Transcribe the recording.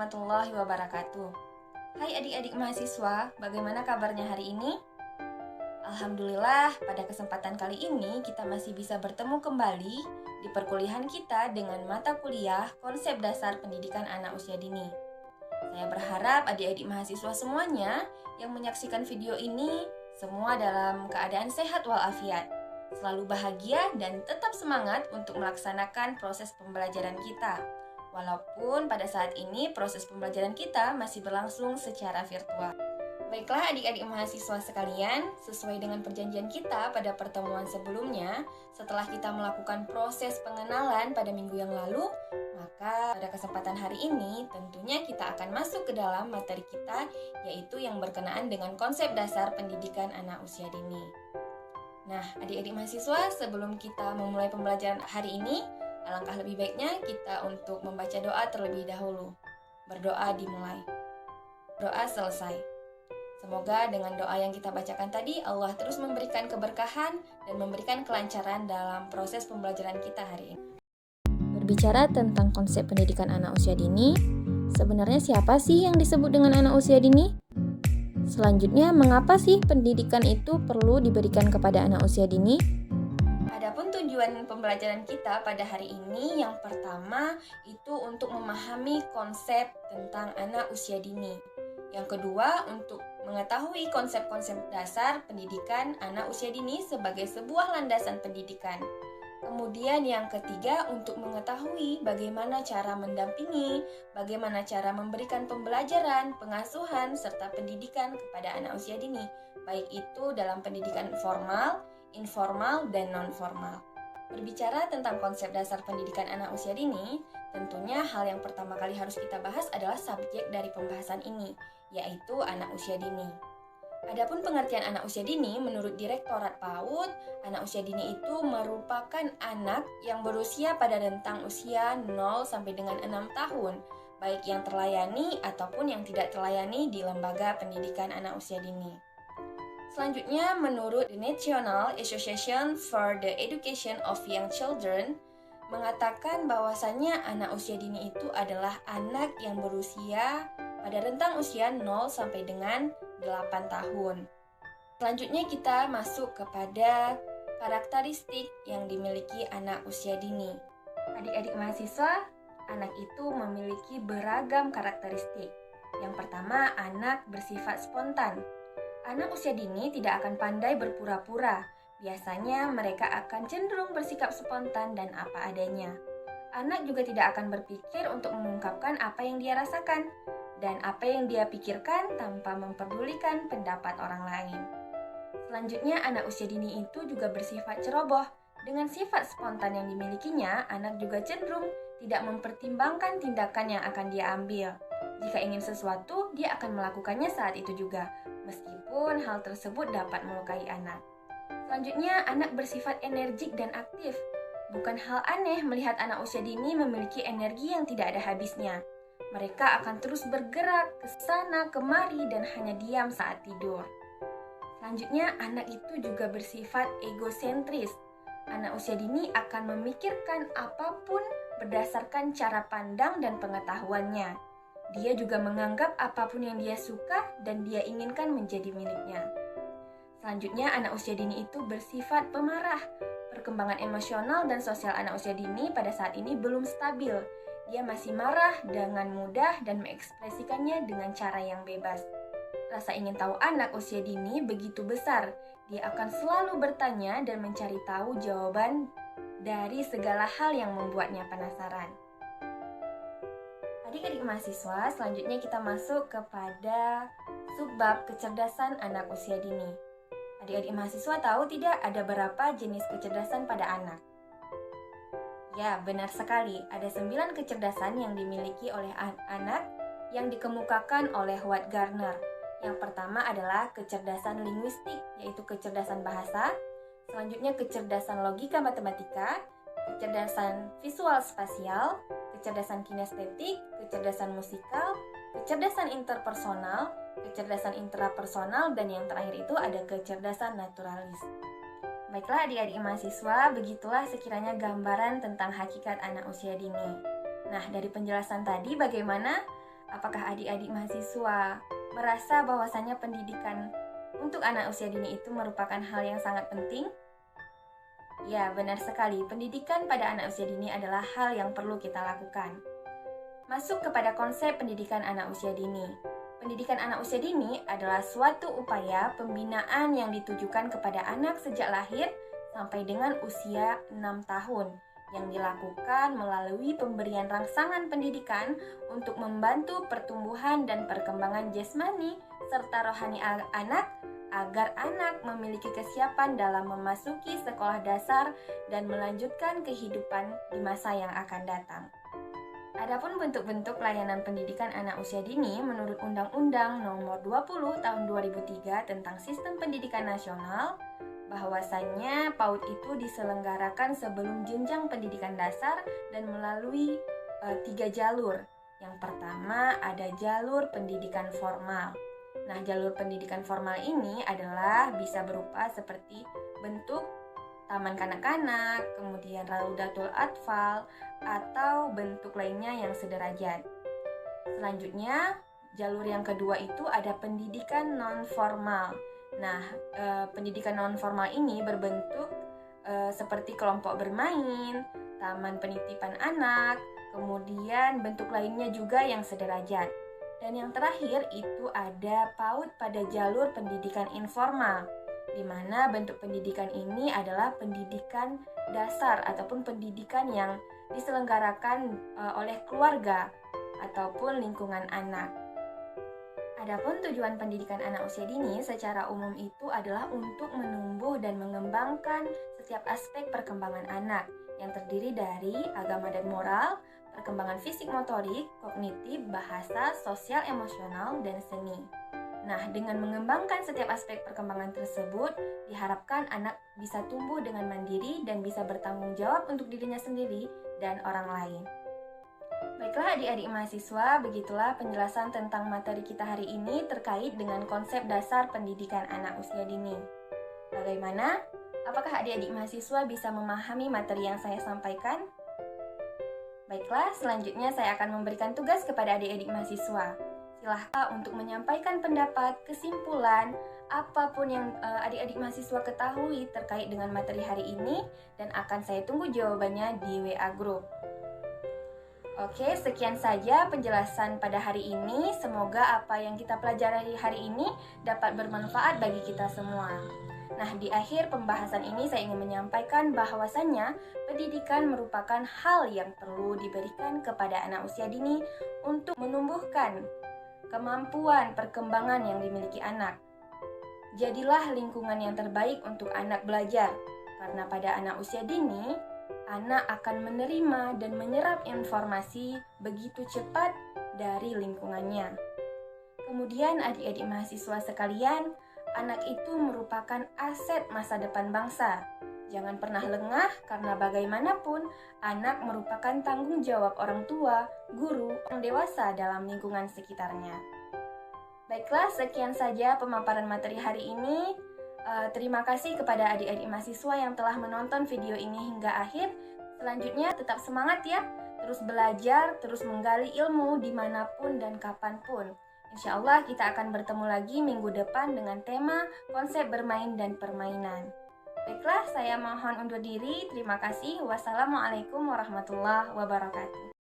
warahmatullahi wabarakatuh. Hai adik-adik mahasiswa, bagaimana kabarnya hari ini? Alhamdulillah, pada kesempatan kali ini kita masih bisa bertemu kembali di perkuliahan kita dengan mata kuliah Konsep Dasar Pendidikan Anak Usia Dini. Saya berharap adik-adik mahasiswa semuanya yang menyaksikan video ini semua dalam keadaan sehat walafiat, selalu bahagia dan tetap semangat untuk melaksanakan proses pembelajaran kita. Walaupun pada saat ini proses pembelajaran kita masih berlangsung secara virtual. Baiklah adik-adik mahasiswa sekalian, sesuai dengan perjanjian kita pada pertemuan sebelumnya, setelah kita melakukan proses pengenalan pada minggu yang lalu, maka pada kesempatan hari ini tentunya kita akan masuk ke dalam materi kita, yaitu yang berkenaan dengan konsep dasar pendidikan anak usia dini. Nah, adik-adik mahasiswa, sebelum kita memulai pembelajaran hari ini, alangkah lebih baiknya kita untuk membaca doa terlebih dahulu. Berdoa dimulai. Doa selesai. Semoga dengan doa yang kita bacakan tadi, Allah terus memberikan keberkahan dan memberikan kelancaran dalam proses pembelajaran kita hari ini. Berbicara tentang konsep pendidikan anak usia dini, sebenarnya siapa sih yang disebut dengan anak usia dini? Selanjutnya, mengapa sih pendidikan itu perlu diberikan kepada anak usia dini? Adapun tujuan pembelajaran kita pada hari ini yang pertama itu untuk memahami konsep tentang anak usia dini. Yang kedua untuk mengetahui konsep-konsep dasar pendidikan anak usia dini sebagai sebuah landasan pendidikan. Kemudian yang ketiga untuk mengetahui bagaimana cara mendampingi, bagaimana cara memberikan pembelajaran, pengasuhan, serta pendidikan kepada anak usia dini, baik itu dalam pendidikan formal, informal, dan non-formal. Berbicara tentang konsep dasar pendidikan anak usia dini, tentunya hal yang pertama kali harus kita bahas adalah subjek dari pembahasan ini, yaitu anak usia dini. Adapun pengertian anak usia dini, menurut Direktorat PAUD, anak usia dini itu merupakan anak yang berusia pada rentang usia 0 sampai dengan 6 tahun, baik yang terlayani ataupun yang tidak terlayani di lembaga pendidikan anak usia dini. Selanjutnya, menurut The National Association for the Education of Young Children, mengatakan bahwasannya anak usia dini itu adalah anak yang berusia pada rentang usia 0 sampai dengan 8 tahun. Selanjutnya kita masuk kepada karakteristik yang dimiliki anak usia dini. Adik-adik mahasiswa, anak itu memiliki beragam karakteristik. Yang pertama, anak bersifat spontan. Anak usia dini tidak akan pandai berpura-pura. Biasanya mereka akan cenderung bersikap spontan dan apa adanya. Anak juga tidak akan berpikir untuk mengungkapkan apa yang dia rasakan dan apa yang dia pikirkan tanpa memperdulikan pendapat orang lain. Selanjutnya, anak usia dini itu juga bersifat ceroboh. Dengan sifat spontan yang dimilikinya, anak juga cenderung tidak mempertimbangkan tindakan yang akan dia ambil. Jika ingin sesuatu, dia akan melakukannya saat itu juga, meskipun hal tersebut dapat melukai anak. Selanjutnya, anak bersifat energik dan aktif. Bukan hal aneh melihat anak usia dini memiliki energi yang tidak ada habisnya. Mereka akan terus bergerak ke sana kemari dan hanya diam saat tidur. Selanjutnya, anak itu juga bersifat egosentris. Anak usia dini akan memikirkan apapun berdasarkan cara pandang dan pengetahuannya. Dia juga menganggap apapun yang dia suka dan dia inginkan menjadi miliknya. Selanjutnya, anak usia dini itu bersifat pemarah. Perkembangan emosional dan sosial anak usia dini pada saat ini belum stabil. Dia masih marah dengan mudah dan mengekspresikannya dengan cara yang bebas. Rasa ingin tahu anak usia dini begitu besar. Dia akan selalu bertanya dan mencari tahu jawaban dari segala hal yang membuatnya penasaran. Adik-adik mahasiswa, selanjutnya kita masuk kepada subbab kecerdasan anak usia dini. Adik-adik mahasiswa tahu tidak ada berapa jenis kecerdasan pada anak? Ya, benar sekali. Ada 9 kecerdasan yang dimiliki oleh anak yang dikemukakan oleh Howard Gardner. Yang pertama adalah kecerdasan linguistik, yaitu kecerdasan bahasa. Selanjutnya kecerdasan logika matematika, kecerdasan visual spasial, kecerdasan kinestetik, kecerdasan musikal, kecerdasan interpersonal, kecerdasan intrapersonal, dan yang terakhir itu ada kecerdasan naturalis. Baiklah adik-adik mahasiswa, begitulah sekiranya gambaran tentang hakikat anak usia dini. Nah, dari penjelasan tadi bagaimana Apakah adik-adik mahasiswa merasa bahwasannya pendidikan untuk anak usia dini itu merupakan hal yang sangat penting? Ya, benar sekali. Pendidikan pada anak usia dini adalah hal yang perlu kita lakukan. Masuk kepada konsep pendidikan anak usia dini. Pendidikan anak usia dini adalah suatu upaya pembinaan yang ditujukan kepada anak sejak lahir sampai dengan usia 6 tahun yang dilakukan melalui pemberian rangsangan pendidikan untuk membantu pertumbuhan dan perkembangan jasmani serta rohani anak agar anak memiliki kesiapan dalam memasuki sekolah dasar dan melanjutkan kehidupan di masa yang akan datang. Adapun bentuk-bentuk layanan pendidikan anak usia dini menurut Undang-Undang Nomor 20 Tahun 2003 tentang Sistem Pendidikan Nasional, bahwasannya PAUD itu diselenggarakan sebelum jenjang pendidikan dasar dan melalui 3 jalur. Yang pertama ada jalur pendidikan formal. Nah, jalur pendidikan formal ini adalah bisa berupa seperti bentuk taman kanak-kanak, kemudian Raudatul Atfal, atau bentuk lainnya yang sederajat. Selanjutnya, jalur yang kedua itu ada pendidikan non-formal. Nah, pendidikan non-formal ini berbentuk seperti kelompok bermain, taman penitipan anak, kemudian bentuk lainnya juga yang sederajat. Dan yang terakhir itu ada PAUD pada jalur pendidikan informal, di mana bentuk pendidikan ini adalah pendidikan dasar ataupun pendidikan yang diselenggarakan oleh keluarga ataupun lingkungan anak. Adapun tujuan pendidikan anak usia dini secara umum itu adalah untuk menumbuh dan mengembangkan setiap aspek perkembangan anak yang terdiri dari agama dan moral, perkembangan fisik motorik, kognitif, bahasa, sosial emosional, dan seni. Nah, dengan mengembangkan setiap aspek perkembangan tersebut, diharapkan anak bisa tumbuh dengan mandiri dan bisa bertanggung jawab untuk dirinya sendiri dan orang lain. Baiklah adik-adik mahasiswa, begitulah penjelasan tentang materi kita hari ini terkait dengan konsep dasar pendidikan anak usia dini. Bagaimana? Apakah adik-adik mahasiswa bisa memahami materi yang saya sampaikan? Baiklah, selanjutnya saya akan memberikan tugas kepada adik-adik mahasiswa. Silahkan untuk menyampaikan pendapat, kesimpulan, apapun yang adik-adik mahasiswa ketahui terkait dengan materi hari ini, dan akan saya tunggu jawabannya di WA Group. Oke, sekian saja penjelasan pada hari ini. Semoga apa yang kita pelajari hari ini dapat bermanfaat bagi kita semua. Nah, di akhir pembahasan ini saya ingin menyampaikan bahwasannya pendidikan merupakan hal yang perlu diberikan kepada anak usia dini untuk menumbuhkan kemampuan perkembangan yang dimiliki anak. Jadilah lingkungan yang terbaik untuk anak belajar, karena pada anak usia dini, anak akan menerima dan menyerap informasi begitu cepat dari lingkungannya. Kemudian adik-adik mahasiswa sekalian, anak itu merupakan aset masa depan bangsa. Jangan pernah lengah karena bagaimanapun anak merupakan tanggung jawab orang tua, guru, orang dewasa dalam lingkungan sekitarnya. Baiklah, sekian saja pemaparan materi hari ini. Terima kasih kepada adik-adik mahasiswa yang telah menonton video ini hingga akhir. Selanjutnya tetap semangat ya, terus belajar, terus menggali ilmu dimanapun dan kapanpun. Insya Allah kita akan bertemu lagi minggu depan dengan tema konsep bermain dan permainan. Baiklah, saya mohon undur diri. Terima kasih. Wassalamualaikum warahmatullahi wabarakatuh.